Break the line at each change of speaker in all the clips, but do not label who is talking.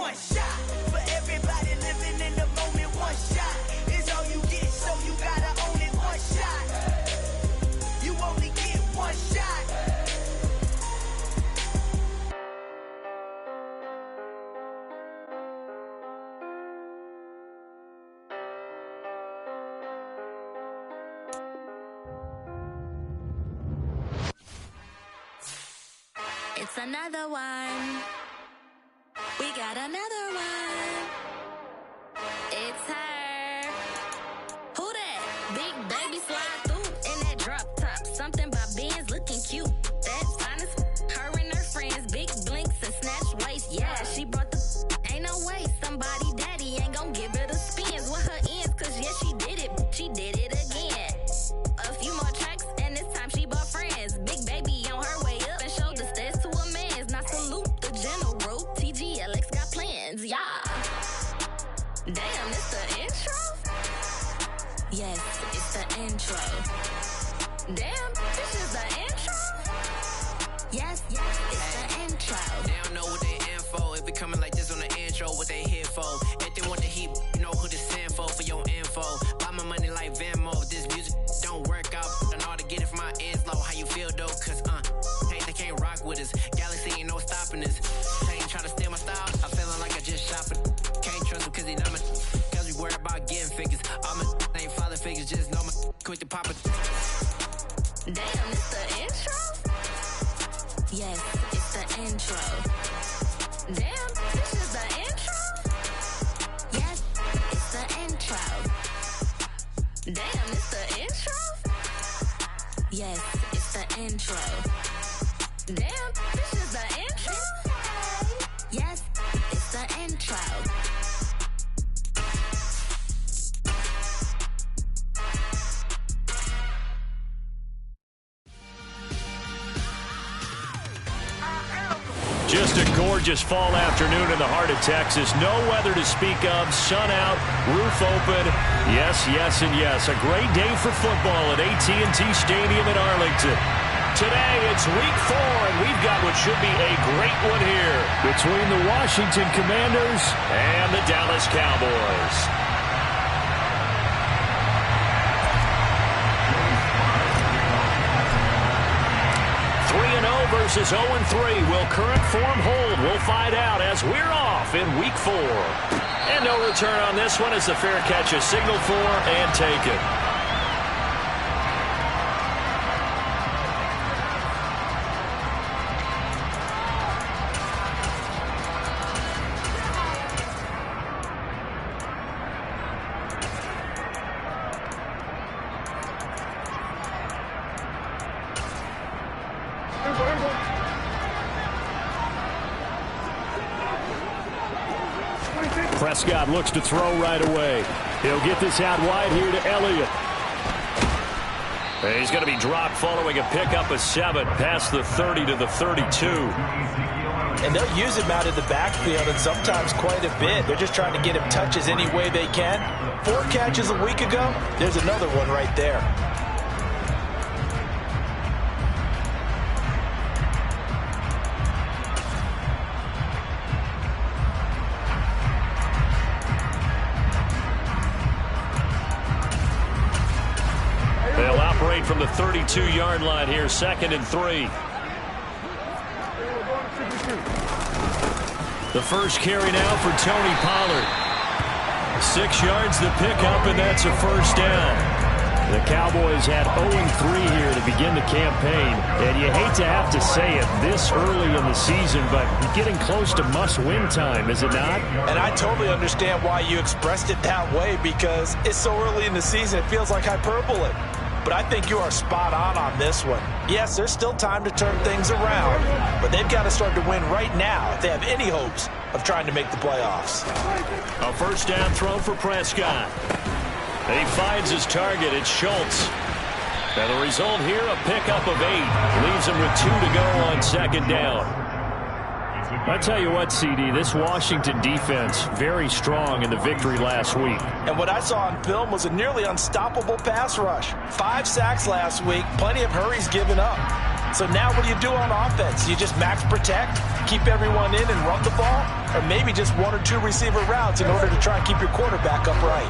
one shot. For everybody living in the moment, one shot is all you get, so you gotta own it. One shot, you only get one shot.
It's another one. We got another one. It's her. Who that? Big baby slide through in that drop top. Something by Benz looking cute. That's fine as her and her friends. Big blinks and snatch waist. Yeah, she brought the. Ain't no way somebody daddy ain't gon' give her the spins with her ends. Cause yeah, she did it. She did it again. A few more tracks and this time she bought friends. Big baby on her way up and showed the stairs to a man's. Now salute the general. TGLX got plans, yeah. Damn, it's the intro? Yes, it's the intro. Damn, this is the intro? Yes, it's the intro.
They don't know what they in for. If we coming like this on the intro, what they here for? If they want the heat, you know who to send for your info. Buy my money like Venmo. If this music don't work out, I know how to get it from my ends low. How you feel though? Cause hey, they can't rock with us. Galaxy ain't no stopping us. They ain't trying to steal my style. I'm feeling like I just shopping. Can't trust them cause they know me. Cause we worried about getting figures. All my ain't father figures, just know my quick to pop it.
Damn, it's the intro? Yes, it's the intro. Damn, this is the intro? Yes, it's the intro. Damn, it's the intro? Yes, it's the intro. Damn, this is the intro? Yes, it's the intro.
Just a gorgeous fall afternoon in the heart of Texas. No weather to speak of. Sun out, roof open. Yes, yes, and yes. A great day for football at AT&T Stadium in Arlington. Today, it's week 4, and we've got what should be a great one here between the Washington Commanders and the Dallas Cowboys. Versus 0-3. Will current form hold? We'll find out as we're off in week 4. And no return on this one as the fair catch is signaled for and taken. Prescott looks to throw right away. He'll get this out wide here to Elliott. He's going to be dropped following a pickup of 7 past the 30 to the 32.
And they'll use him out in the backfield and sometimes quite a bit. They're just trying to get him touches any way they can. 4 catches a week ago. There's another one right there.
From the 32-yard line here, 2nd and 3. The first carry now for Tony Pollard. 6 yards the pickup, and that's a first down. The Cowboys had 0-3 here to begin the campaign, and you hate to have to say it this early in the season, but getting close to must-win time, is it not?
And I totally understand why you expressed it that way, because it's so early in the season, it feels like hyperbole. But I think you are spot on this one. Yes, there's still time to turn things around, but they've got to start to win right now if they have any hopes of trying to make the playoffs.
A first down throw for Prescott. He finds his target. It's Schultz. And the result here, a pickup of 8. Leaves him with 2 to go on 2nd down. I tell you what, CD, this Washington defense, very strong in the victory last week.
And what I saw on film was a nearly unstoppable pass rush. 5 sacks last week, plenty of hurries given up. So now what do you do on offense? You just max protect, keep everyone in and run the ball, or maybe just one or two receiver routes in order to try and keep your quarterback upright.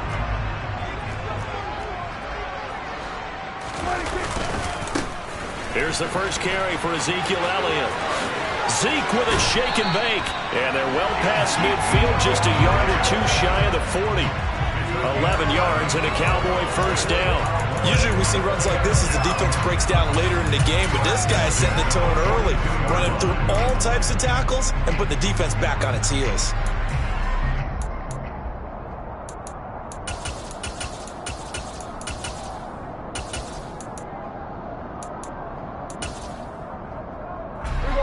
Here's the first carry for Ezekiel Elliott. Zeke with a shake and bake. And they're well past midfield, just a yard or two shy of the 40. 11 yards and a Cowboy first down.
Usually we see runs like this as the defense breaks down later in the game, but this guy is setting the tone early, running through all types of tackles and putting the defense back on its heels.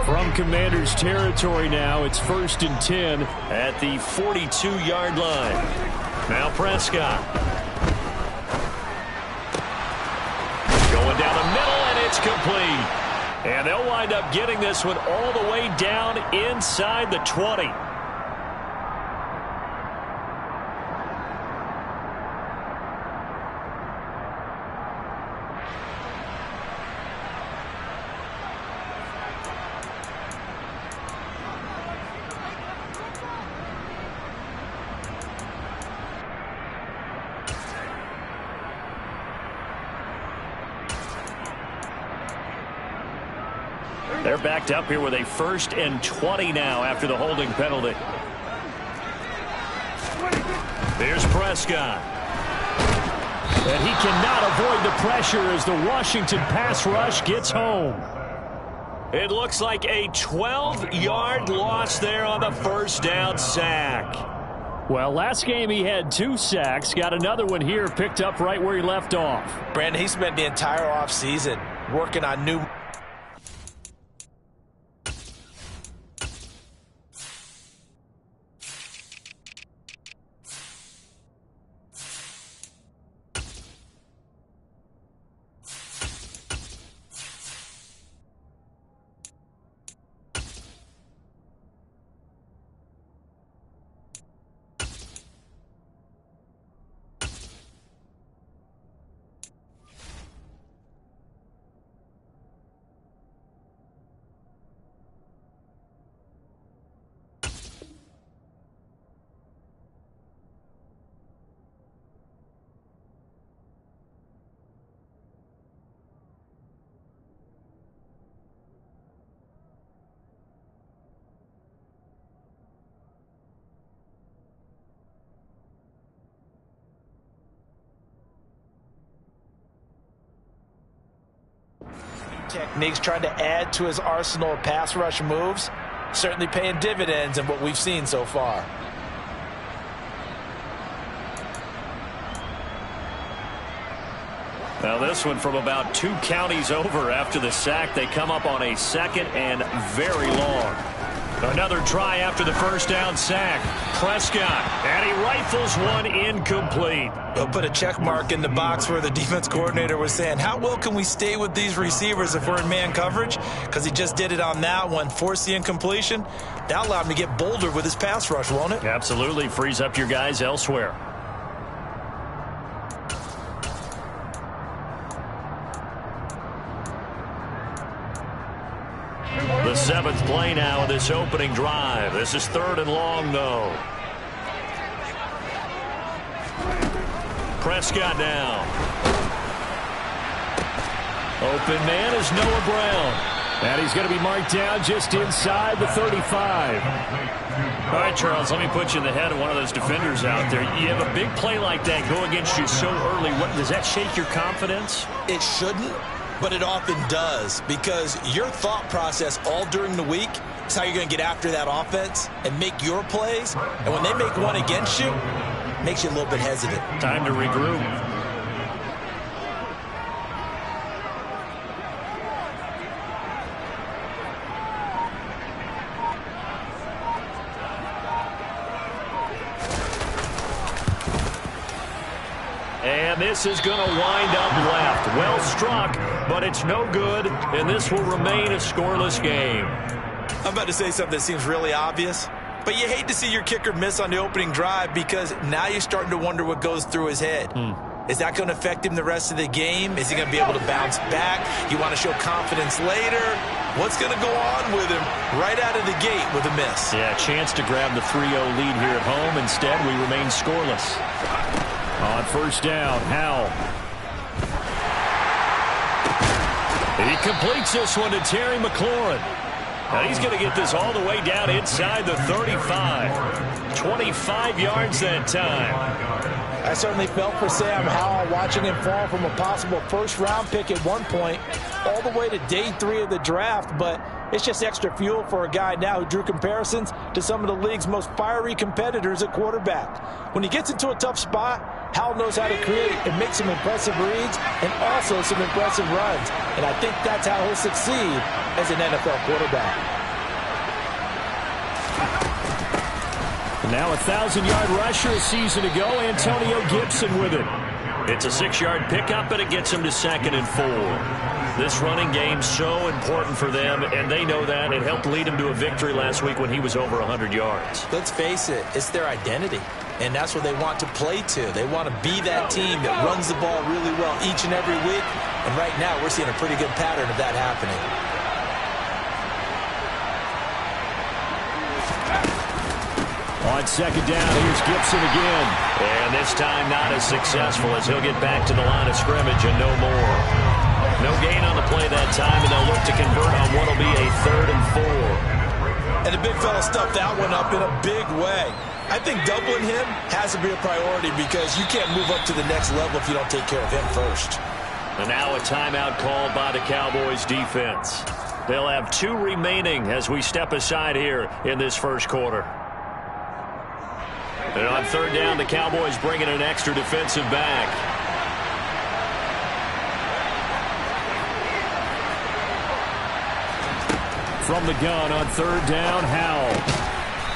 From Commanders territory now, it's 1st and 10 at the 42-yard line. Now Prescott. Going down the middle, and it's complete. And they'll wind up getting this one all the way down inside the 20. They're backed up here with a 1st and 20 now after the holding penalty. There's Prescott. And he cannot avoid the pressure as the Washington pass rush gets home. It looks like a 12-yard loss there on the first down sack. Well, last game he had 2 sacks. Got another one here, picked up right where he left off.
Brandon, he spent the entire offseason working on new... techniques, trying to add to his arsenal of pass rush moves, certainly paying dividends in what we've seen so far.
Now this one from about 2 counties over after the sack. They come up on a 2nd and very long. Another try after the first down sack. Prescott, and he rifles one incomplete.
They'll put a check mark in the box where the defense coordinator was saying, how well can we stay with these receivers if we're in man coverage? Because he just did it on that one, forced the incompletion. That allowed him to get bolder with his pass rush, won't it?
Absolutely, frees up your guys elsewhere. The 7th play now of this opening drive. This is 3rd and long, though. Prescott now. Open man is Noah Brown. And he's going to be marked down just inside the 35. All right, Charles, let me put you in the head of one of those defenders out there. You have a big play like that go against you so early. Does that shake your confidence?
It shouldn't. But it often does, because your thought process all during the week is how you're going to get after that offense and make your plays. And when they make one against you, it makes you a little bit hesitant.
Time to regroup. And this is going to wind up left. Well struck, but it's no good, and this will remain a scoreless game.
I'm about to say something that seems really obvious, but you hate to see your kicker miss on the opening drive because now you're starting to wonder what goes through his head. Is that going to affect him the rest of the game? Is he going to be able to bounce back? You want to show confidence later? What's going to go on with him right out of the gate with a miss?
Yeah, chance to grab the 3-0 lead here at home. Instead, we remain scoreless. On first down, Howell. He completes this one to Terry McLaurin. Now he's going to get this all the way down inside the 35. 25 yards that time.
I certainly felt for Sam Howell watching him fall from a possible first-round pick at one point all the way to day 3 of the draft, but it's just extra fuel for a guy now who drew comparisons to some of the league's most fiery competitors at quarterback. When he gets into a tough spot, Howell knows how to create and make some impressive reads and also some impressive runs, and I think that's how he'll succeed as an NFL quarterback.
Now a 1,000-yard rusher a season ago, Antonio Gibson with it. It's a 6-yard pickup, and it gets him to 2nd and 4. This running game's so important for them, and they know that. It helped lead him to a victory last week when he was over 100 yards.
Let's face it, it's their identity, and that's what they want to play to. They want to be that team that runs the ball really well each and every week, and right now we're seeing a pretty good pattern of that happening.
On second down, here's Gibson again. And this time not as successful as he'll get back to the line of scrimmage and no more. No gain on the play that time, and they'll look to convert on what will be a 3rd and 4.
And the big fella stuffed that one up in a big way. I think doubling him has to be a priority because you can't move up to the next level if you don't take care of him first.
And now a timeout called by the Cowboys defense. They'll have 2 remaining as we step aside here in this first quarter. And on third down, the Cowboys bring in an extra defensive back. From the gun on third down, Howell.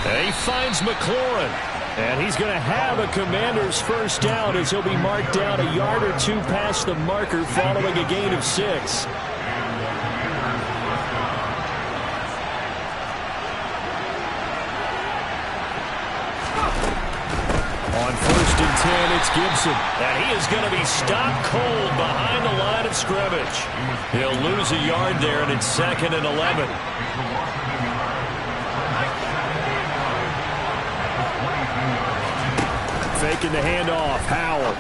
And he finds McLaurin. And he's going to have a Commander's first down as he'll be marked down a yard or 2 past the marker following a gain of 6. On 1st and 10, it's Gibson. And he is going to be stopped cold behind the line of scrimmage. He'll lose a yard there, and it's 2nd and 11. Faking the handoff, Howell.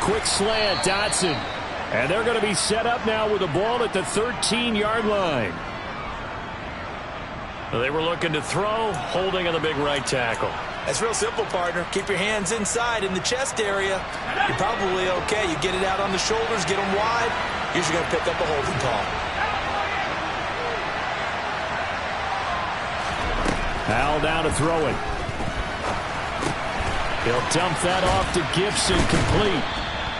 Quick slant, Dotson. And they're going to be set up now with the ball at the 13-yard line. They were looking to throw, holding on the big right tackle.
That's real simple, partner. Keep your hands inside in the chest area. You're probably okay. You get it out on the shoulders, get them wide. Usually going to pick up a holding call.
Howell down to throw it. He'll dump that off to Gibson, complete.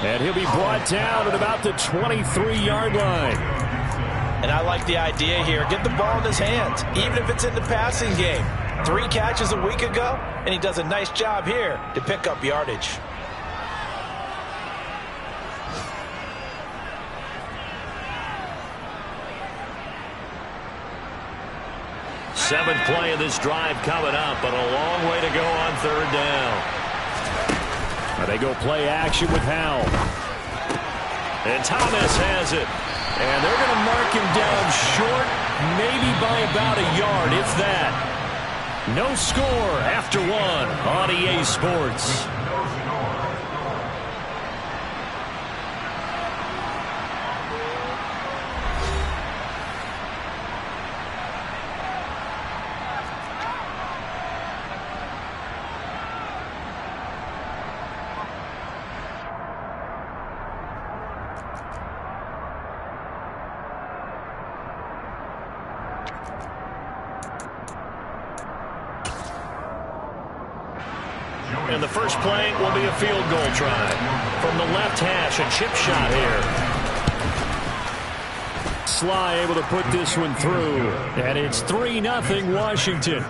And he'll be brought down at about the 23-yard line.
And I like the idea here. Get the ball in his hands, even if it's in the passing game. 3 catches a week ago, and he does a nice job here to pick up yardage.
Seventh play of this drive coming up, but a long way to go on third down. They go play action with Howell. And Thomas has it. And they're going to mark him down short, maybe by about a yard, if that. No score after 1 on EA Sports. And the first play will be a field goal try. From the left hash, a chip shot here. Sly able to put this one through. And it's 3-0 Washington.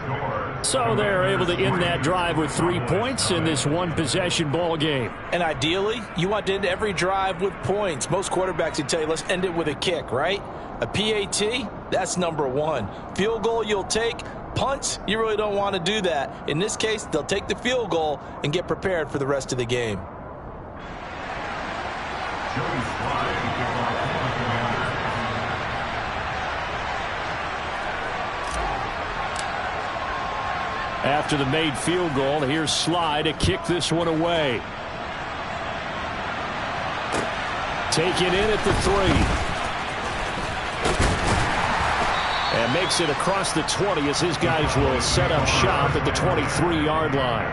So they're able to end that drive with 3 points in this one-possession ball game.
And ideally, you want to end every drive with points. Most quarterbacks would tell you, let's end it with a kick, right? A PAT, that's number 1. Field goal you'll take. Punts, you really don't want to do that. In this case, they'll take the field goal and get prepared for the rest of the game.
after the made field goal. Here's Sly to kick this one away. Taken in at the 3. And makes it across the 20 as his guys will set up shop at the 23-yard line.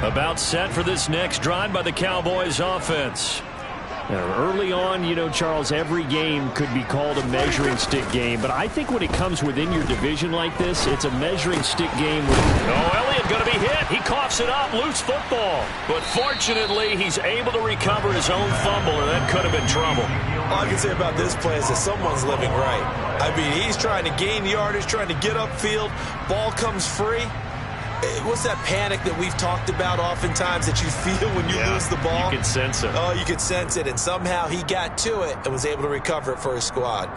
About set for this next drive by the Cowboys offense. Now, early on, you know, Charles, every game could be called a measuring stick game, but I think when it comes within your division like this, it's a measuring stick game. Elliott going to be hit. He coughs it up. Loose football. But fortunately, he's able to recover his own fumble, or that could have been trouble.
All I can say about this play is that someone's living right. I mean, he's trying to gain yardage, trying to get upfield. Ball comes free. What's that panic that we've talked about oftentimes that you feel when you lose the ball?
You can sense it.
Oh, you can sense it, and somehow he got to it and was able to recover it for his squad.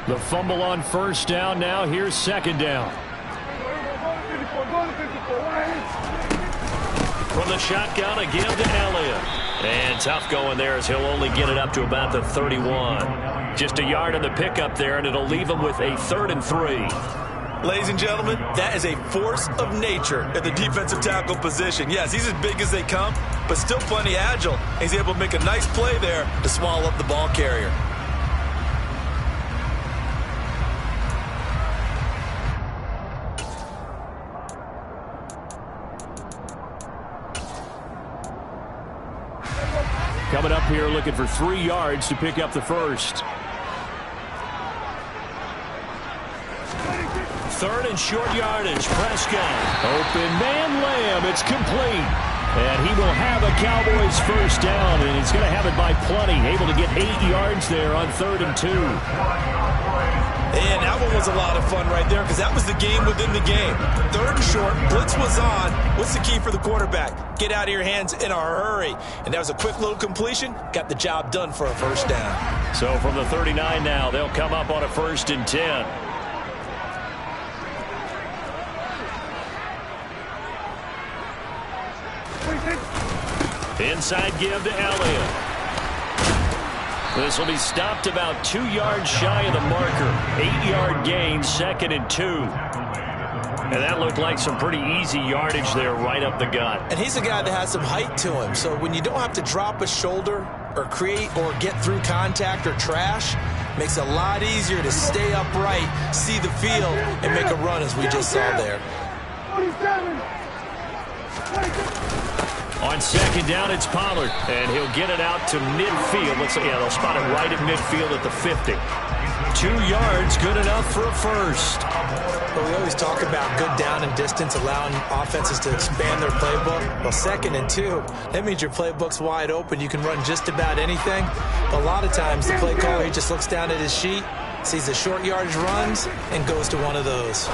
The fumble on first down. Now here's second down. From the shotgun, a give to Elliott. And tough going there as he'll only get it up to about the 31. Just a yard on the pickup there, and it'll leave him with a 3rd and 3.
Ladies and gentlemen, that is a force of nature at the defensive tackle position. Yes, he's as big as they come, but still plenty agile. He's able to make a nice play there to swallow up the ball carrier.
Coming up here looking for 3 yards to pick up the first. 3rd and short yardage. Prescott. Open man, Lamb. It's complete. And he will have a Cowboys first down, and he's going to have it by plenty. Able to get 8 yards there on 3rd and 2.
And that one was a lot of fun right there because that was the game within the game. 3rd and short, blitz was on. What's the key for the quarterback? Get out of your hands in a hurry. And that was a quick little completion. Got the job done for a first down.
So from the 39 now, they'll come up on a 1st and 10. Inside give to Elliott. This will be stopped about 2 yards shy of the marker. 8-yard gain, 2nd and 2. And that looked like some pretty easy yardage there right up the gut.
And he's a guy that has some height to him. So when you don't have to drop a shoulder or create or get through contact or trash, makes it a lot easier to stay upright, see the field, and make a run as we just saw there.
On second down, it's Pollard, and he'll get it out to midfield. They'll spot it right at midfield at the 50. 2 yards, good enough for a first.
Well, we always talk about good down and distance, allowing offenses to expand their playbook. Well, 2nd and 2, that means your playbook's wide open. You can run just about anything. But a lot of times, the play caller, he just looks down at his sheet, sees the short yardage runs, and goes to one of those.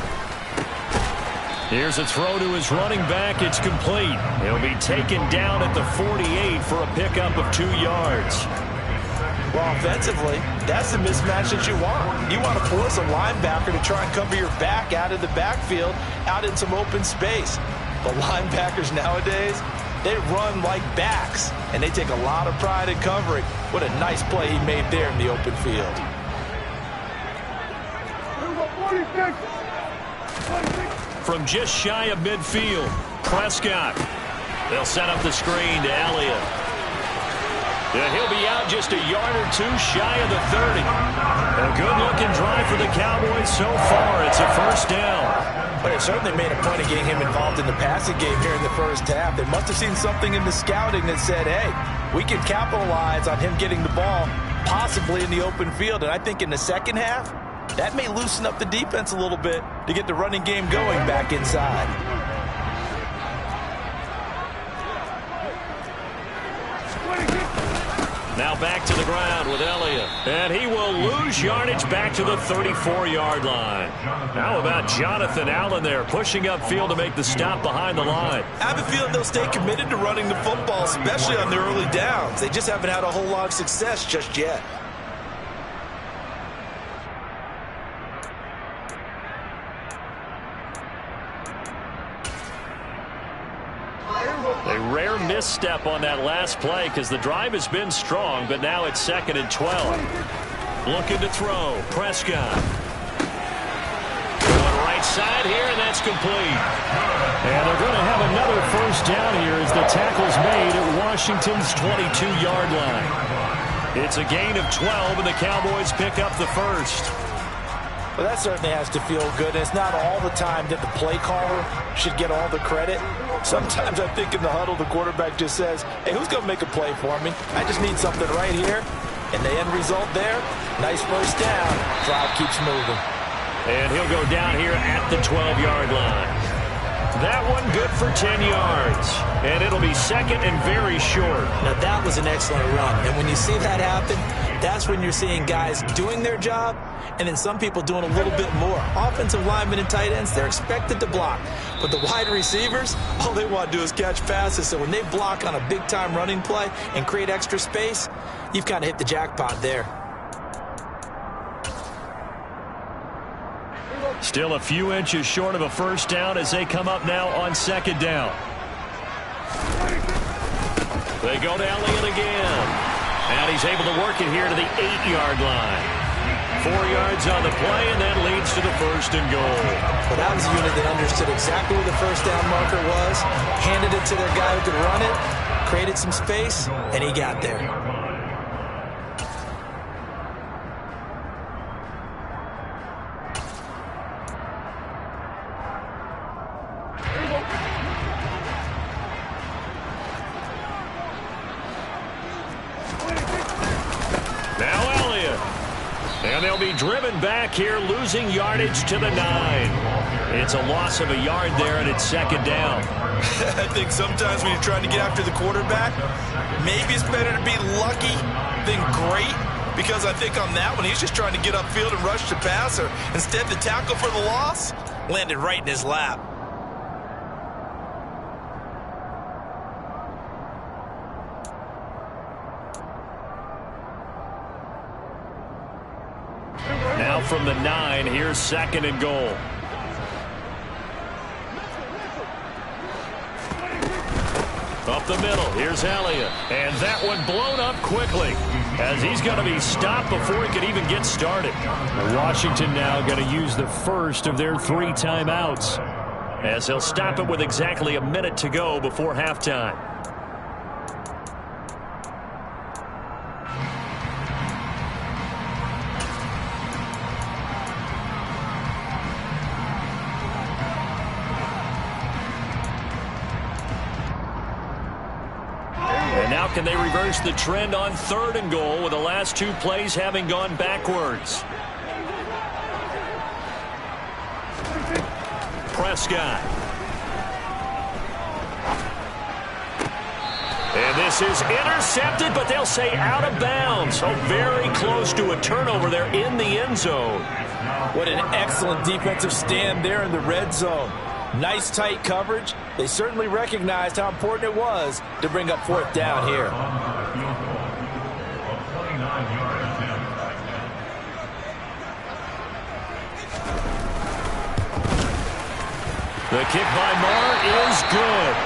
Here's a throw to his running back. It's complete. He'll be taken down at the 48 for a pickup of 2 yards.
Well, offensively, that's the mismatch that you want. You want to force a linebacker to try and cover your back out of the backfield, out in some open space. But linebackers nowadays, they run like backs, and they take a lot of pride in covering. What a nice play he made there in the open field.
From just shy of midfield, Prescott. They'll set up the screen to Elliott. Yeah, he'll be out just a yard or 2 shy of the 30. A good-looking drive for the Cowboys so far. It's a first down.
But it certainly made a point of getting him involved in the passing game here in the first half. They must have seen something in the scouting that said, hey, we can capitalize on him getting the ball, possibly in the open field. And I think in the second half, that may loosen up the defense a little bit to get the running game going back inside.
Now back to the ground with Elliott. And he will lose yardage back to the 34-yard line. How about Jonathan Allen there pushing upfield to make the stop behind the line?
I have a feeling they'll stay committed to running the football, especially on their early downs. They just haven't had a whole lot of success just yet.
misstep on that last play because the drive has been strong, but now it's 2nd and 12. Looking to throw. Prescott. Going right side here, and that's complete. And they're going to have another first down here as the tackle's made at Washington's 22-yard line. It's a gain of 12, and the Cowboys pick up the first.
Well, that certainly has to feel good. And it's not all the time that the play caller should get all the credit. Sometimes I think in the huddle, the quarterback just says, hey, who's going to make a play for me? I just need something right here. And the end result there, nice first down. Drive keeps moving.
And he'll go down here at the 12-yard line. That one good for 10 yards. And it'll be 2nd and very short.
Now, that was an excellent run. And when you see that happen, that's when you're seeing guys doing their job and then some people doing a little bit more. Offensive linemen and tight ends, they're expected to block. But the wide receivers, all they want to do is catch passes. So when they block on a big-time running play and create extra space, you've kind of hit the jackpot there.
Still a few inches short of a first down as they come up now on 2nd down. They go to Elliott again. And he's able to work it here to the 8-yard line. 4 yards on the play, and that leads to the 1st and goal.
Well, that was a unit that understood exactly where the first down marker was, handed it to their guy who could run it, created some space, and he got there.
And they'll be driven back here, losing yardage to the 9. It's a loss of a yard there, and it's 2nd down.
I think sometimes when you're trying to get after the quarterback, maybe it's better to be lucky than great, because I think on that one, he's just trying to get upfield and rush the passer. Instead, the tackle for the loss landed right in his lap.
Now from the 9, here's 2nd and goal. Up the middle, here's Elliott. And that one blown up quickly as he's going to be stopped before he could even get started. Washington now going to use the first of their 3 timeouts as they'll stop it with exactly a minute to go before halftime. Now can they reverse the trend on 3rd and goal with the last 2 plays having gone backwards? Prescott. And this is intercepted, but they'll say out of bounds. So very close to a turnover there in the end zone.
What an excellent defensive stand there in the red zone. Nice tight coverage. They certainly recognized how important it was to bring up 4th down here.
The kick by Marr is good.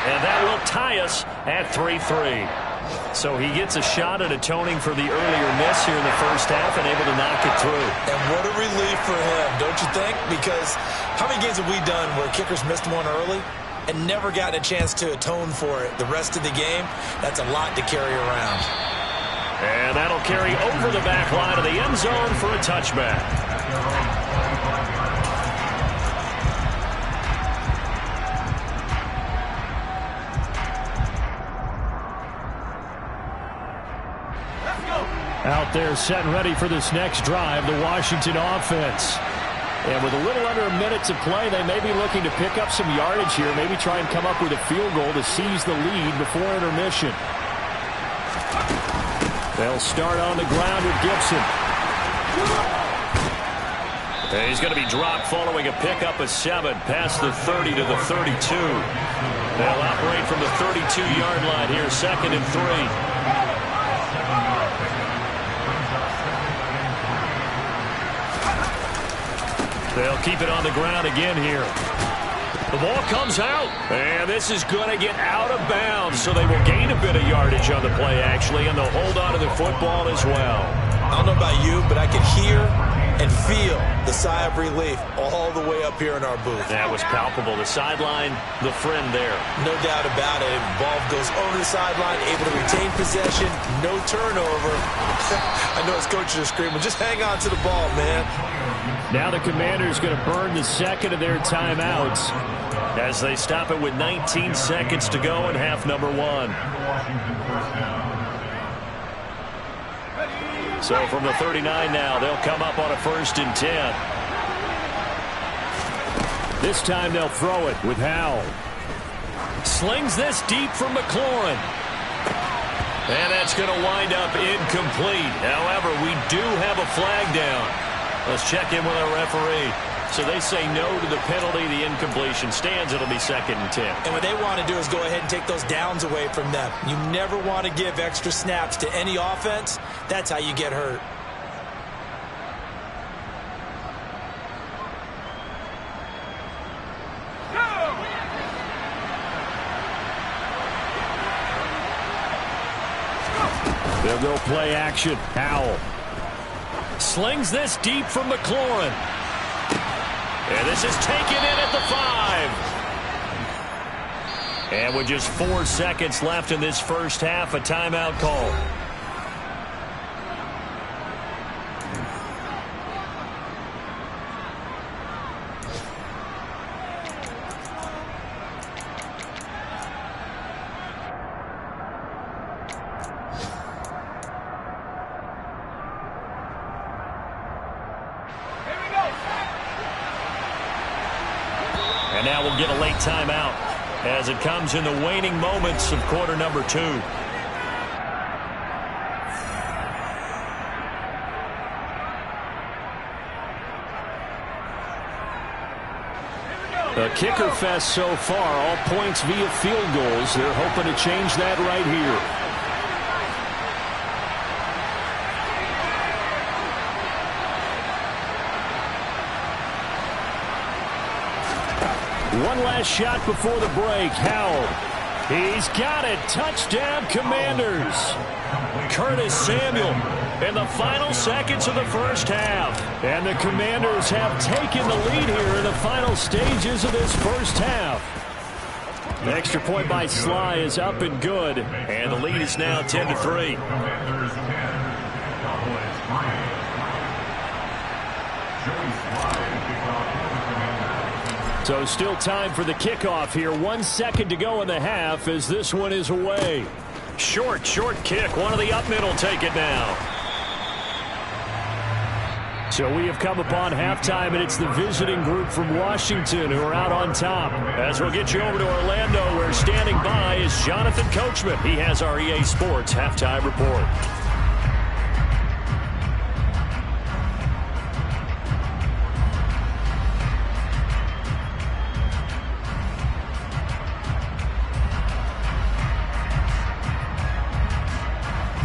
And that will tie us at 3-3. So he gets a shot at atoning for the earlier miss here in the first half and able to knock it through.
And what a relief for him, don't you think? Because how many games have we done where kickers missed one early and never gotten a chance to atone for it the rest of the game? That's a lot to carry around.
And that'll carry over the back line of the end zone for a touchback. Out there set and ready for this next drive, the Washington offense. And with a little under a minute to play, they may be looking to pick up some yardage here, maybe try and come up with a field goal to seize the lead before intermission. They'll start on the ground with Gibson. And he's going to be dropped following a pickup of 7 past the 30 to the 32. They'll operate from the 32-yard line here, 2nd and 3. They'll keep it on the ground again here. The ball comes out, and this is going to get out of bounds, so they will gain a bit of yardage on the play, actually, and they'll hold on to the football as well.
I don't know about you, but I could hear and feel the sigh of relief all the way up here in our booth.
That was palpable. The sideline, the friend there.
No doubt about it. Ball goes over the sideline, able to retain possession, no turnover. I know his coaches are screaming, just hang on to the ball, man.
Now the Commanders going to burn the second of their timeouts as they stop it with 19 seconds to go in half number one. So from the 39 now, they'll come up on a 1st and 10. This time they'll throw it with Howell. Slings this deep from McLaurin. And that's going to wind up incomplete. However, we do have a flag down. Let's check in with our referee. So they say no to the penalty. The incompletion stands. It'll be 2nd and 10.
And what they want to do is go ahead and take those downs away from them. You never want to give extra snaps to any offense. That's how you get hurt.
They'll go play action. Howell slings this deep from McLaurin. And this is taken in at the 5. And with just 4 seconds left in this first half, a timeout call. And now we'll get a late timeout as it comes in the waning moments of quarter number 2. A kicker fest so far, all points via field goals. They're hoping to change that right here. One last shot before the break. Howell. He's got it. Touchdown, Commanders. Curtis Samuel in the final seconds of the first half. And the Commanders have taken the lead here in the final stages of this first half. The extra point by Sly is up and good. And the lead is now 10-3. So still time for the kickoff here. 1 second to go in the half as this one is away. Short kick. One of the up middle take it now. So we have come upon halftime, and it's the visiting group from Washington who are out on top. As we'll get you over to Orlando, where standing by is Jonathan Coachman. He has our EA Sports halftime report.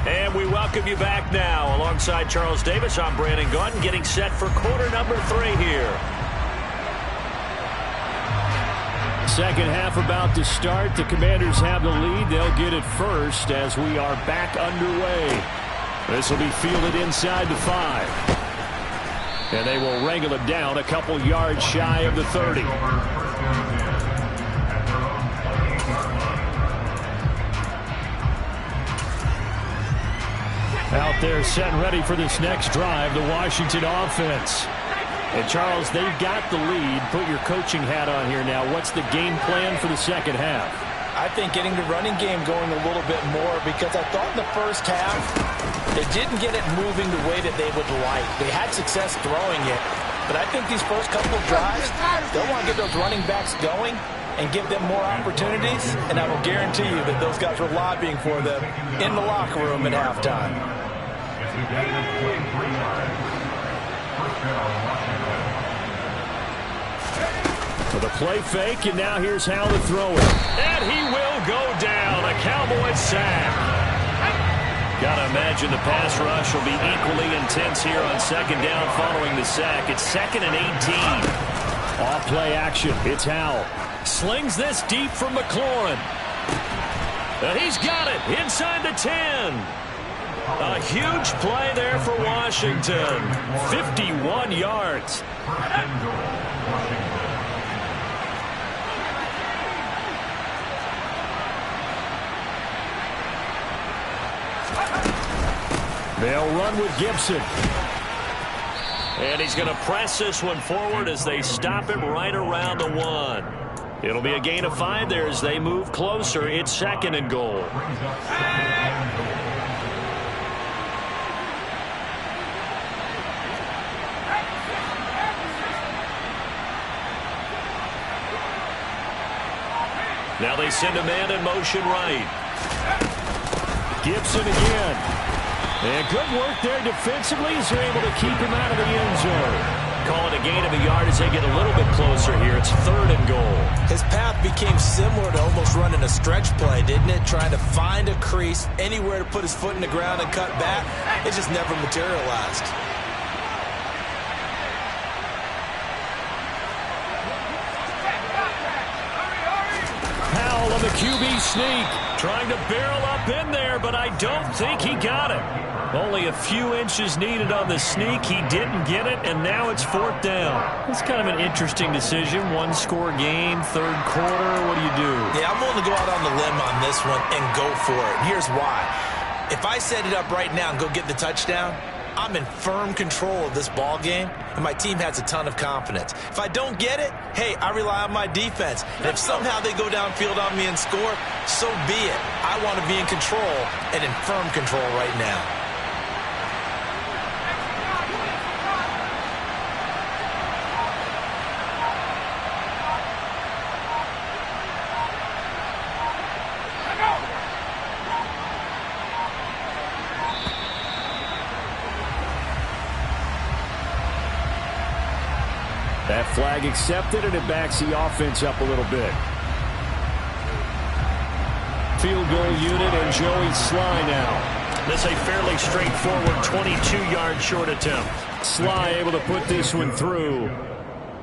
And we welcome you back now. Alongside Charles Davis, I'm Brandon Gaudin, getting set for quarter number 3 here. Second half about to start. The Commanders have the lead. They'll get it first as we are back underway. This will be fielded inside the 5. And they will wrangle it down a couple yards shy of the 30. Out there set and ready for this next drive, the Washington offense. And Charles, they've got the lead. Put your coaching hat on here now. What's the game plan for the second half?
I think getting the running game going a little bit more, because I thought in the first half they didn't get it moving the way that they would like. They had success throwing it, but I think these first couple of drives, they'll want to get those running backs going and give them more opportunities, and I will guarantee you that those guys were lobbying for them in the locker room at halftime.
For the play fake, and now here's how to throw it. And he will go down. A Cowboys sack. Gotta imagine the pass rush will be equally intense here on second down following the sack. It's 2nd and 18. Off play action. It's Howell. Slings this deep from McLaurin. And he's got it inside the 10. A huge play there for Washington. 51 yards. They'll run with Gibson. And he's going to press this one forward as they stop him right around the 1. It'll be a gain of 5 there as they move closer. It's 2nd and goal. Now they send a man in motion right. Gibson again. And good work there defensively as they're able to keep him out of the end zone. Call it a gain of a yard as they get a little bit closer here. It's 3rd and goal. His path became similar to almost running a stretch play, didn't it? Trying to find a crease, anywhere to put his foot in the ground and cut back. It just never materialized. Powell on the QB sneak. Trying to barrel up in there, but I don't think he got it. Only a few inches needed on the sneak. He didn't get it, and now it's 4th down. It's kind of an interesting decision. 1-score game, 3rd quarter. What do you do? Yeah, I'm willing to go out on the limb on this one and go for it. Here's why. If I set it up right now and go get the touchdown, I'm in firm control of this ball game, and my team has a ton of confidence. If I don't get it, hey, I rely on my defense. And if somehow they go downfield on me and score, so be it. I want to be in control and in firm control right now. That flag accepted, and it backs the offense up a little bit. Field goal unit and Joey Sly now. This is a fairly straightforward 22-yard short attempt. Sly able to put this one through.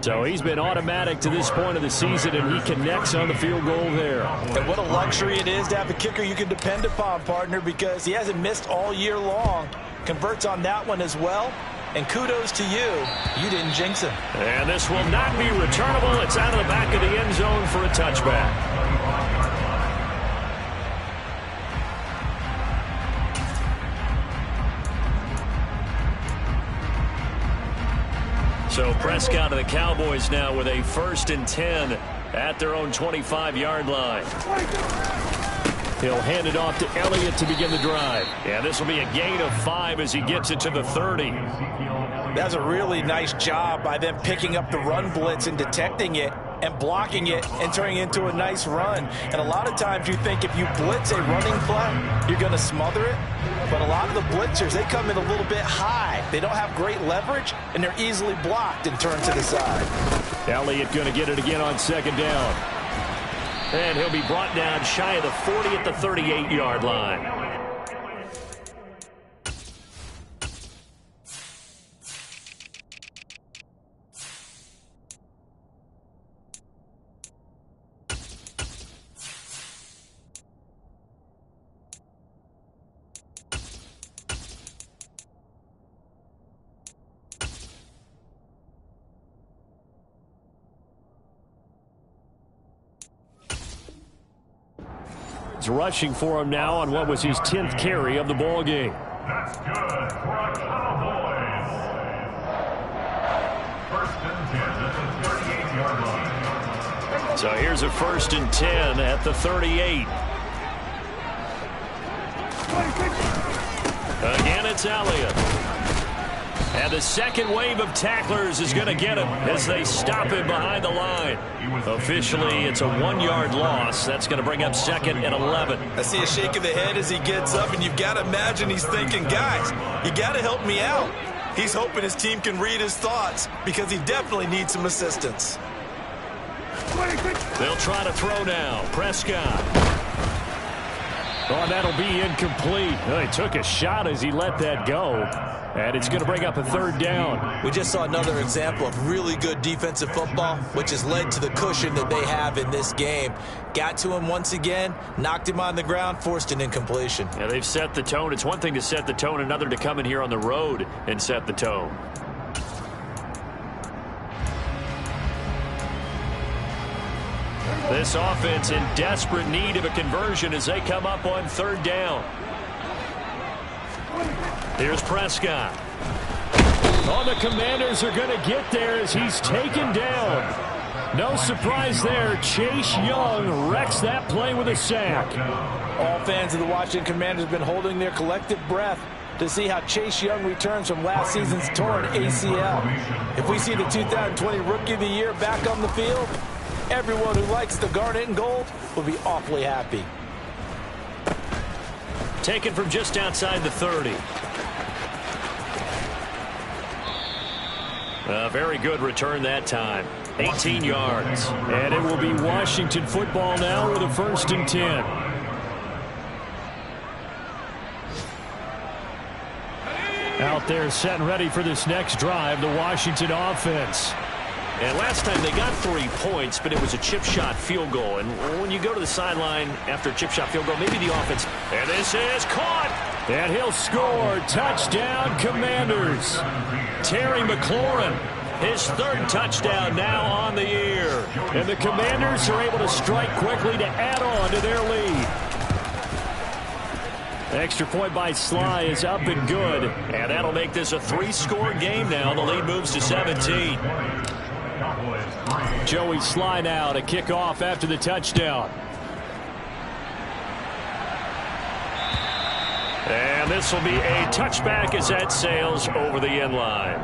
So he's been automatic to this point of the season, and he connects on the field goal there. And what a luxury it is to have a kicker you can depend upon, partner, because he hasn't missed all year long. Converts on that one as well. And kudos to you. You didn't jinx him. And this will not be returnable. It's out of the back of the end zone for a touchback. So Prescott of the Cowboys now with a 1st and 10 at their own 25-yard line. He'll hand it off to Elliott to begin the drive. Yeah, this will be a gain of 5 as he gets it to the 30. That's a really nice job by them picking up the run blitz and detecting it and blocking it and turning it into a nice run. And a lot of times you think if you blitz a running play, you're going to smother it. But a lot of the blitzers, they come in a little bit high. They don't have great leverage, and they're easily blocked and turned to the side. Elliott going to get it again on 2nd down. And he'll be brought down shy of the 40 at the 38-yard line. Rushing for him now on what was his 10th carry of the ball game. That's good for a Cowboys. 1st and 10 at the 38-yard line. So here's a 1st and 10 at the 38. Again, it's Elliott. And the second wave of tacklers is going to get him as they stop him behind the line. Officially, it's a 1-yard loss. That's going to bring up 2nd and 11. I see a shake of the head as he gets up, and you've got to imagine he's thinking, guys, you got to help me out. He's hoping his team can read his thoughts because he definitely needs some assistance. They'll try to throw now. Prescott. Oh, that'll be incomplete. Oh, he took a shot as he let that go. And it's going to bring up a 3rd down.
We just saw another example of really good defensive football, which has led to the cushion that they have in this game. Got to him once again, knocked him on the ground, forced an incompletion.
Yeah, they've set the tone. It's one thing to set the tone, another to come in here on the road and set the tone. This offense in desperate need of a conversion as they come up on 3rd down. Here's Prescott. Oh, the Commanders are going to get there as he's taken down. No surprise there. Chase Young wrecks that play with a sack.
All fans of the Washington Commanders have been holding their collective breath to see how Chase Young returns from last season's torn ACL. If we see the 2020 Rookie of the Year back on the field, everyone who likes the garnet and gold will be awfully happy.
Taken from just outside the 30. A very good return that time. 18 yards. And it will be Washington football now with a 1st and 10. Out there set and ready for this next drive, the Washington offense. And last time they got 3 points, but it was a chip shot field goal. And when you go to the sideline after a chip shot field goal, maybe the offense. And this is caught. And he'll score. Touchdown, Commanders. Terry McLaurin, his 3rd touchdown now on the year. And the Commanders are able to strike quickly to add on to their lead. The extra point by Sly is up and good. And that'll make this a 3-score game now. The lead moves to 17. Joey Sly now to kick off after the touchdown. And this will be a touchback as that sails over the end line.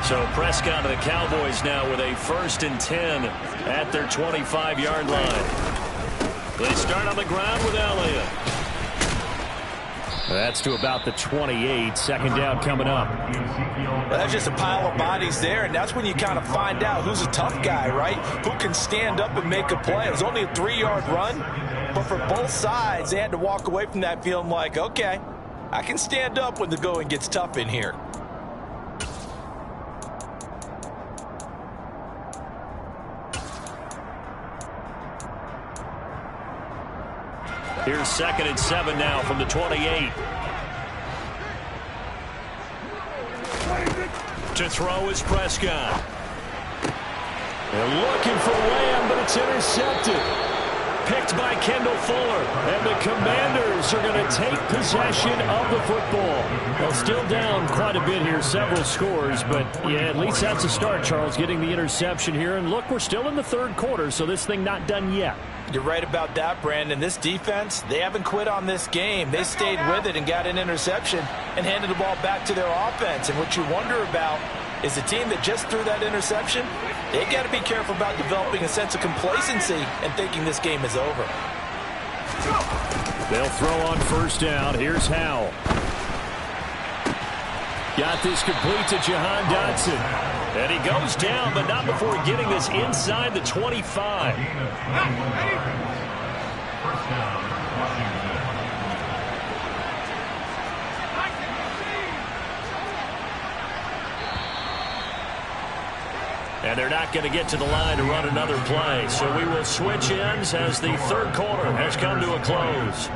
So Prescott and the Cowboys now with a 1st and 10 at their 25-yard line. They start on the ground with Elliott. That's to about the 28. 2nd down coming up.
Well, that's just a pile of bodies there, and that's when you kind of find out who's a tough guy, right? Who can stand up and make a play. It was only a 3-yard run, but for both sides, they had to walk away from that feeling like, okay, I can stand up when the going gets tough in here.
Here's 2nd and 7 now from the 28. To throw is Prescott. They're looking for Lamb, but it's intercepted. Picked by Kendall Fuller. And the Commanders are going to take possession of the football. Well, still down quite a bit here, several scores. But, yeah, at least that's a start, Charles, getting the interception here. And, look, we're still in the 3rd quarter, so this thing not done yet.
You're right about that, Brandon. This defense, they haven't quit on this game. They stayed with it and got an interception and handed the ball back to their offense. And what you wonder about is the team that just threw that interception, they got to be careful about developing a sense of complacency and thinking this game is over.
They'll throw on 1st down. Here's Howell. Got this complete to Jahan Dotson. And he goes down, but not before getting this inside the 25. And they're not going to get to the line to run another play. So we will switch ends as the 3rd quarter has come to a close.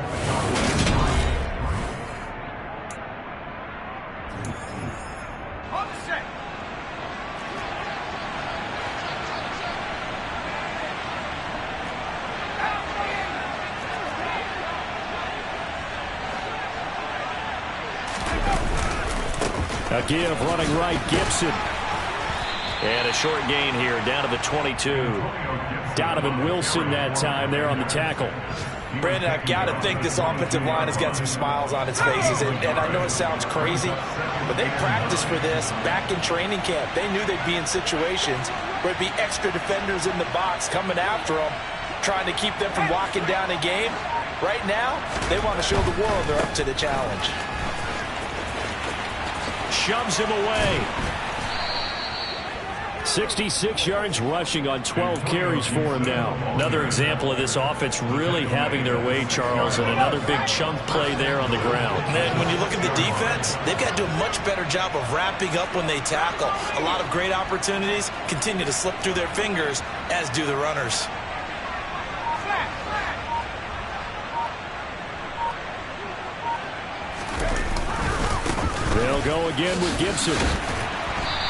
A give running right, Gibson. And a short gain here down to the 22. Donovan Wilson that time there on the tackle.
Brandon, I've got to think this offensive line has got some smiles on its faces. And I know it sounds crazy, but they practiced for this back in training camp. They knew they'd be in situations where it'd be extra defenders in the box coming after them, trying to keep them from locking down a game. Right now, they want to show the world they're up to the challenge.
shoves him away. 66 yards rushing on 12 carries for him now. Another example of this offense really having their way, Charles, and another big chunk play there on the ground.
Man, when you look at the defense, they've got to do a much better job of wrapping up when they tackle. A lot of great opportunities continue to slip through their fingers, as do the runners.
They'll go again with Gibson.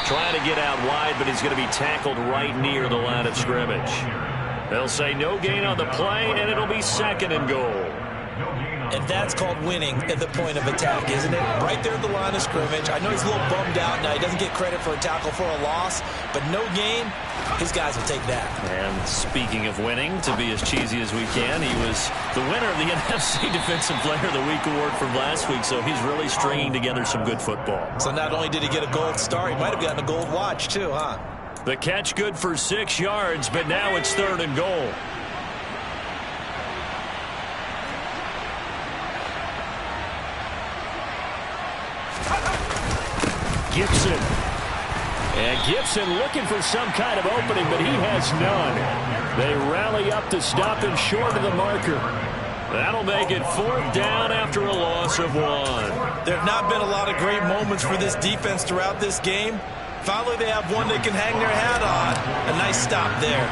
Trying to get out wide, but he's going to be tackled right near the line of scrimmage. They'll say no gain on the play, and it'll be 2nd and goal.
And that's called winning at the point of attack, isn't it? Right there at the line of scrimmage. I know he's a little bummed out now. He doesn't get credit for a tackle for a loss, but no gain, his guys will take that.
And speaking of winning, to be as cheesy as we can, he was the winner of the NFC Defensive Player of the Week award from last week, so he's really stringing together some good football.
So not only did he get a gold star, he might have gotten a gold watch too, huh?
The catch good for 6 yards, but now it's 3rd and goal. Gibson. And Gibson looking for some kind of opening, but he has none. They rally up to stop him short of the marker. That'll make it 4th down after a loss of 1.
There have not been a lot of great moments for this defense throughout this game. Finally, they have one they can hang their hat on. A nice stop there.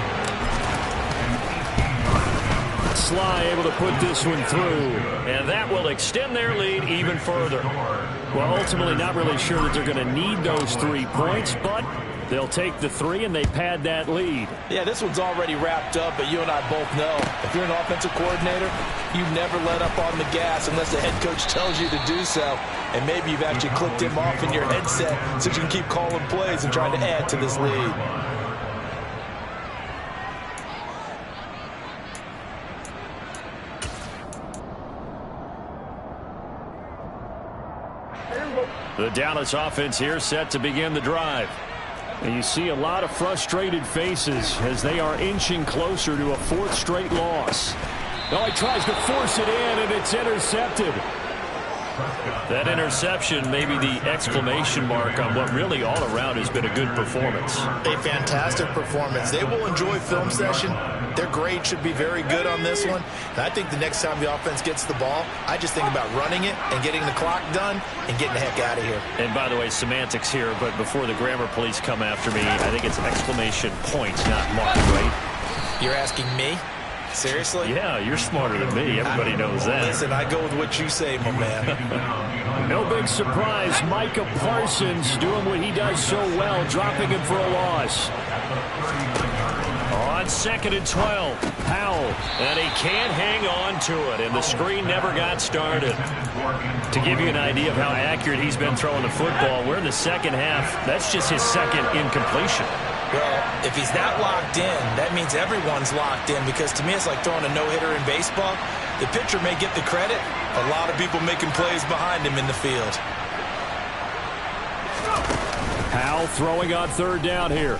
Sly able to put this one through, and that will extend their lead even further. Well, ultimately not really sure that they're going to need those 3 points, but they'll take the 3 and they pad that lead.
Yeah, this one's already wrapped up, but you and I both know if you're an offensive coordinator, you never let up on the gas unless the head coach tells you to do so. And maybe you've actually clicked him off in your headset so you can keep calling plays and trying to add to this lead.
The Dallas offense here set to begin the drive. And you see a lot of frustrated faces as they are inching closer to a 4th straight loss. Oh, he tries to force it in, and it's intercepted. That interception may be the exclamation mark on what really all around has been a good performance.
A fantastic performance. They will enjoy film session. Their grade should be very good on this one. And I think the next time the offense gets the ball, I just think about running it and getting the clock done and getting the heck out of here.
And by the way, semantics here, but before the grammar police come after me, I think it's exclamation point, not mark, right?
You're asking me? Seriously?
Yeah, you're smarter than me. Everybody knows that.
Listen, I go with what you say, my man.
No big surprise. Micah Parsons doing what he does so well, dropping him for a loss. On 2nd and 12, Powell, and he can't hang on to it, and the screen never got started. To give you an idea of how accurate he's been throwing the football, we're in the 2nd half. That's just his 2nd incompletion.
Well, if he's that locked in, that means everyone's locked in, because to me it's like throwing a no-hitter in baseball. The pitcher may get the credit, a lot of people making plays behind him in the field.
Powell throwing on 3rd down here.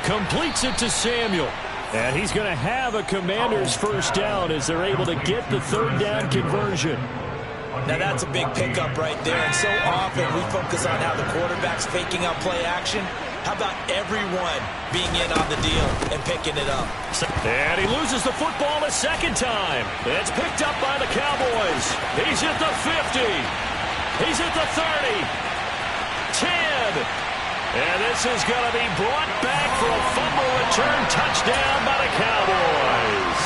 Completes it to Samuel. And he's going to have a Commanders 1st down as they're able to get the 3rd down conversion.
Now that's a big pickup right there, and so often we focus on how the quarterback's faking out play action. How about everyone being in on the deal and picking it up?
And he loses the football a 2nd time. It's picked up by the Cowboys. He's at the 50. He's at the 30. 10. And this is going to be brought back for a fumble return touchdown by the Cowboys.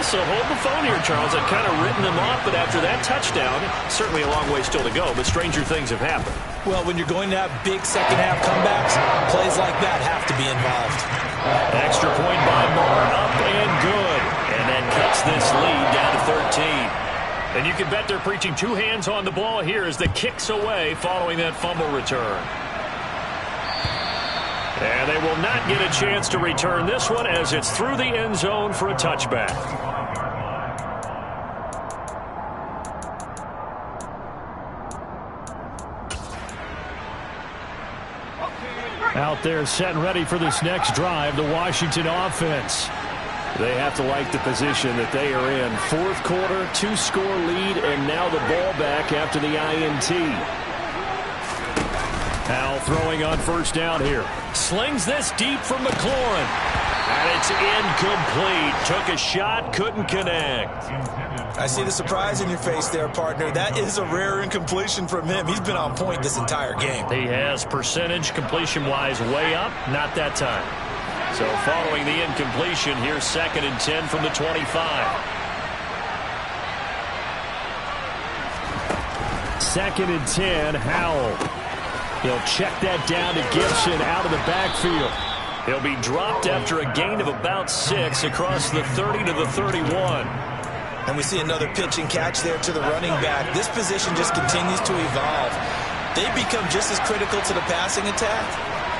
So hold the phone here, Charles. I've kind of written them off, but after that touchdown, certainly a long way still to go, but stranger things have happened.
Well, when you're going to have big 2nd half comebacks, plays like that have to be involved.
Extra point by Moore, up and good. And that cuts this lead down to 13. And you can bet they're preaching 2 hands on the ball here as the kick's away following that fumble return. And they will not get a chance to return this one as it's through the end zone for a touchback. Out there set and ready for this next drive, the Washington offense. They have to like the position that they are in. Fourth quarter, 2-score lead, and now the ball back after the INT. Howell throwing on first down here. Slings this deep from McLaurin. And it's incomplete. Took a shot, couldn't connect.
I see the surprise in your face there, partner. That is a rare incompletion from him. He's been on point this entire game.
He has percentage completion-wise way up. Not that time. So following the incompletion, here's 2nd and 10 from the 25. 2nd and 10, Howell. He'll check that down to Gibson out of the backfield. He'll be dropped after a gain of about 6 across the 30 to the 31.
And we see another pitch and catch there to the running back. This position just continues to evolve. They become just as critical to the passing attack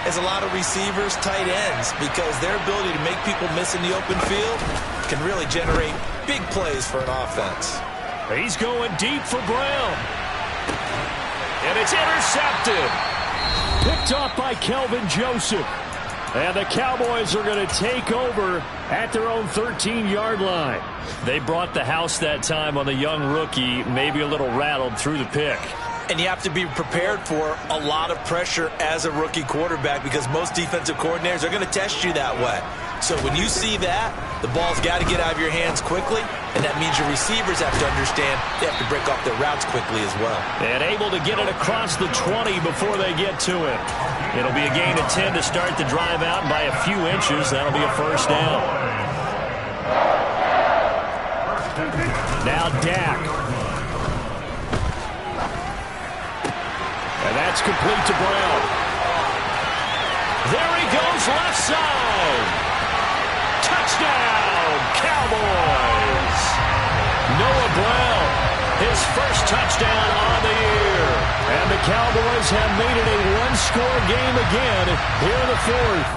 as a lot of receivers, tight ends, because their ability to make people miss in the open field can really generate big plays for an offense.
He's going deep for Brown. And it's intercepted. Picked off by Kelvin Joseph. And the Cowboys are going to take over at their own 13-yard line. They brought the house that time on the young rookie, maybe a little rattled through the pick.
And you have to be prepared for a lot of pressure as a rookie quarterback because most defensive coordinators are going to test you that way. So when you see that, the ball's got to get out of your hands quickly, and that means your receivers have to understand they have to break off their routes quickly as well.
And able to get it across the 20 before they get to it. It'll be a gain of 10 to start the drive out, and by a few inches, that'll be a first down. Now Dak. And that's complete to Brown. There he goes, left side. Touchdown, Cowboys. Noah Brown, his first touchdown on the year. And the Cowboys have made it a one-score game again here in the fourth.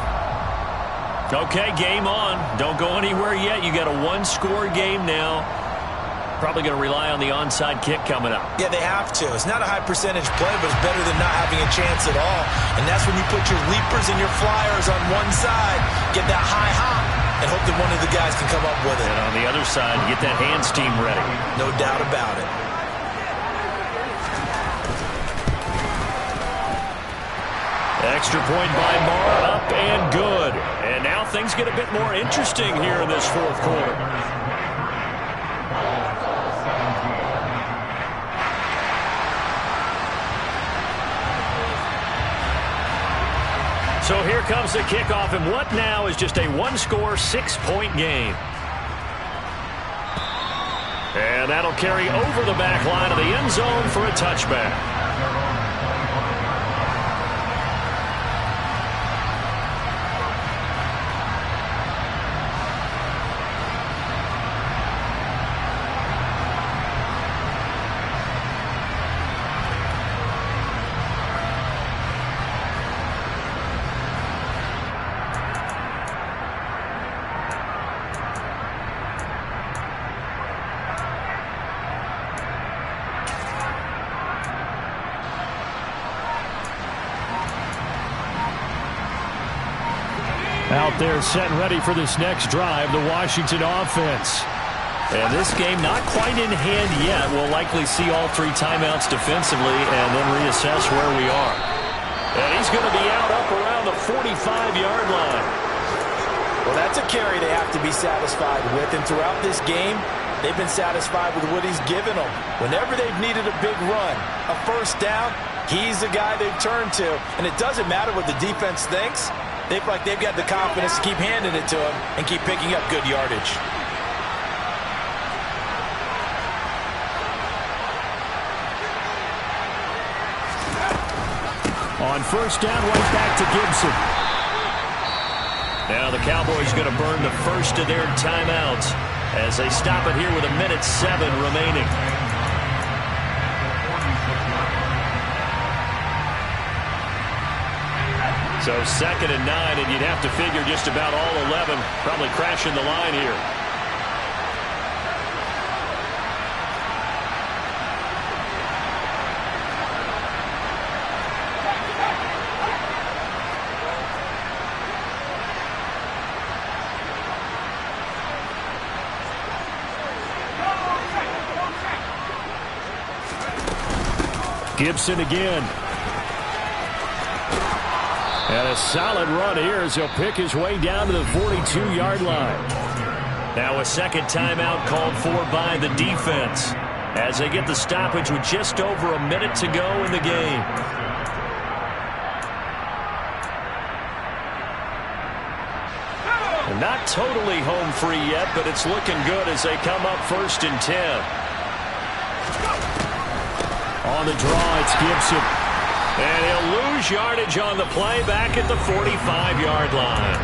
Okay, game on. Don't go anywhere yet. You got a one-score game now. Probably going to rely on the onside kick coming up.
Yeah, they have to. It's not a high percentage play, but it's better than not having a chance at all. And that's when you put your leapers and your flyers on one side, get that high hop, and hope that one of the guys can come up with it.
And on the other side, get that hands team ready.
No doubt about it.
Extra point by Marr, up and good. And now things get a bit more interesting here in this fourth quarter. So here comes the kickoff, and what now is just a one-score, 6-point game. And that'll carry over the back line of the end zone for a touchback. Out there set and ready for this next drive, the Washington offense. And this game not quite in hand yet. We'll likely see all 3 timeouts defensively and then reassess where we are. And he's going to be out up around the 45-yard line.
Well, that's a carry they have to be satisfied with. And throughout this game, they've been satisfied with what he's given them. Whenever they've needed a big run, a first down, he's the guy they've turned to. And it doesn't matter what the defense thinks. They feel like they've got the confidence to keep handing it to him and keep picking up good yardage.
On first down, right back to Gibson. Now the Cowboys going to burn the first of their timeouts as they stop it here with 1:07 remaining. So 2nd and 9, and you'd have to figure just about all 11 probably crashing the line here. Gibson again. And a solid run here as he'll pick his way down to the 42-yard line. Now a second timeout called for by the defense as they get the stoppage with just over a minute to go in the game. And not totally home free yet, but it's looking good as they come up 1st and 10. On the draw, it's Gibson. And he'll lose yardage on the play back at the 45-yard line.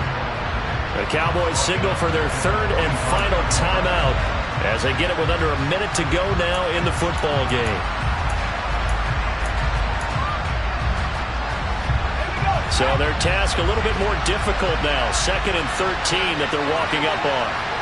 The Cowboys signal for their 3rd and final timeout as they get it with under a minute to go now in the football game. So their task a little bit more difficult now. 2nd and 13 that they're walking up on.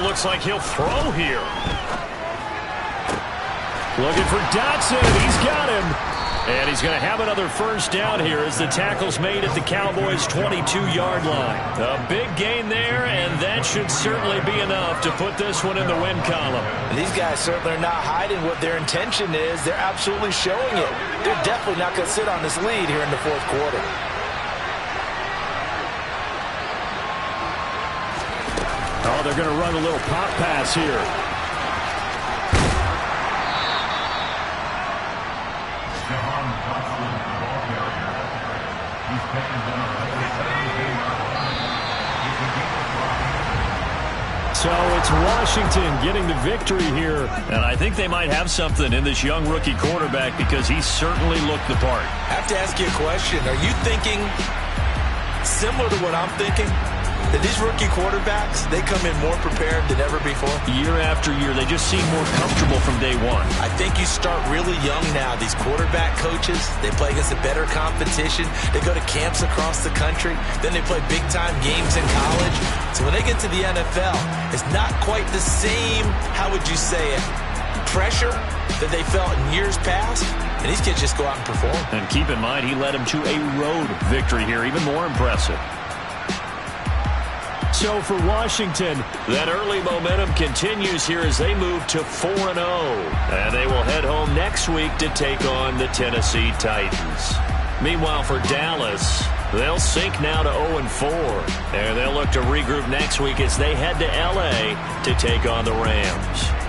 Looks like he'll throw here. Looking for Dotson. He's got him. And he's going to have another first down here as the tackle's made at the Cowboys' 22-yard line. A big gain there, and that should certainly be enough to put this one in the win column.
These guys certainly are not hiding what their intention is. They're absolutely showing it. They're definitely not going to sit on this lead here in the 4th quarter.
Oh, they're going to run a little pop pass here. So it's Washington getting the victory here. And I think they might have something in this young rookie quarterback because he certainly looked the part.
I have to ask you a question. Are you thinking similar to what I'm thinking? That these rookie quarterbacks, they come in more prepared than ever before?
Year after year, they just seem more comfortable from day one.
I think you start really young now. These quarterback coaches, they play against a better competition. They go to camps across the country. Then they play big-time games in college. So when they get to the NFL, it's not quite the same, how would you say it, pressure that they felt in years past. And these kids just go out and perform.
And keep in mind, he led them to a road victory here, even more impressive. So for Washington, that early momentum continues here as they move to 4-0. And they will head home next week to take on the Tennessee Titans. Meanwhile, for Dallas, they'll sink now to 0-4. And they'll look to regroup next week as they head to L.A. to take on the Rams.